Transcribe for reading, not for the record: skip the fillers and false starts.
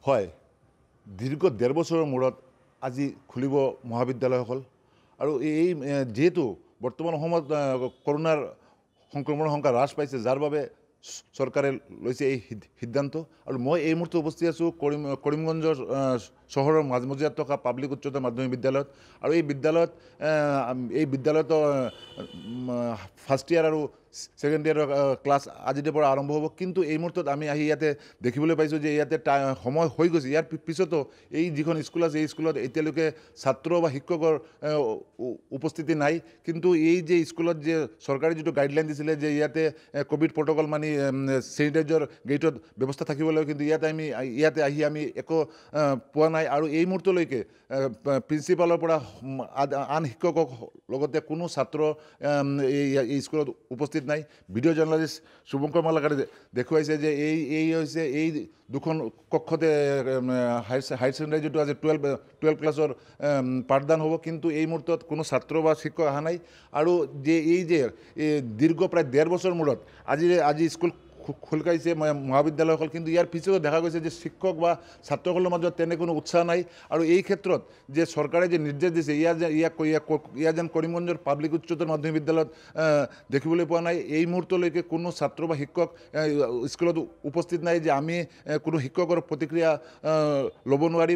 হয়, দীৰ্ঘ ১.৫ বছৰৰ মূৰত আজি খুলিব মহাবিদ্যালয়সকল আৰু এই যিহেতু বৰ্তমান সময়ত কৰোনাৰ সংক্ৰমণৰ সংখ্যা হ্ৰাস পাইছে, যাৰ বাবে চৰকাৰে লৈছে এই সিদ্ধান্ত। আৰু মই এই মুহূৰ্তে উপস্থিত আছোঁ কৰিমগঞ্জৰ চহৰৰ মাজমজিয়াত থকা পাব্লিক উচ্চতৰ মাধ্যমিক বিদ্যালয়ত। আৰু এই বিদ্যালয়ত ফাৰ্ষ্ট ইয়াৰ আৰু ছেকেণ্ড ইয়াৰৰ ক্লাছ আজিৰ পৰা আৰম্ভ হ'ব। কিন্তু এই মুহূৰ্তত আমি আহি ইয়াতে দেখিবলৈ পাইছোঁ যে ইয়াতে সময় হৈ গৈছে। ইয়াৰ পিছতো এই যিখন স্কুল আছে, এই স্কুলত এতিয়ালৈকে ছাত্ৰ বা শিক্ষকৰ উপস্থিতি নাই। কিন্তু এই যে স্কুলত যে চৰকাৰে যিটো গাইডলাইন দিছিলে যে ইয়াতে ক'ভিড প্ৰট'কল মানি চেনিটাইজাৰ গেটত ব্যৱস্থা থাকিব লাগিব, কিন্তু ইয়াতে আহি আমি একো পোৱা নাই। আৰু এই মুহূৰ্তলৈকে প্ৰিন্সিপালৰ পৰা আন শিক্ষকক লগতে কোনো ছাত্ৰ এই স্কুলত উপস্থিত নাই। ভিডিঅ' জাৰ্ণালিষ্ট শুভঙ্কৰ মালাকাৰে দেখুৱাইছে যে এই হৈছে এই দুখন কক্ষতে হায়াৰ ছেকেণ্ডাৰী যিটো আছে 12 ক্লাছৰ পাঠদান হ'ব, কিন্তু এই মুহূৰ্তত কোনো ছাত্ৰ বা শিক্ষক অহা নাই। আৰু যে এই দীৰ্ঘ প্ৰায় ১.৫ বছৰ মূৰত আজি স্কুল খুলকাইছে মহাবিদ্যালয়সকল, কিন্তু ইয়াৰ পিছতো দেখা গৈছে যে শিক্ষক বা ছাত্ৰসকলৰ মাজত তেনে কোনো উৎসাহ নাই। আৰু এই ক্ষেত্ৰত যে চৰকাৰে যে নিৰ্দেশ দিছে, ইয়াৰ যেন কৰিমগঞ্জৰ পাব্লিক উচ্চতৰ মাধ্যমিক বিদ্যালয়ত দেখিবলৈ পোৱা নাই। এই মুহূৰ্তলৈকে কোনো ছাত্ৰ বা শিক্ষক স্কুলত উপস্থিত নাই, যে আমি কোনো শিক্ষকৰ প্ৰতিক্ৰিয়া ল'ব নোৱাৰিম।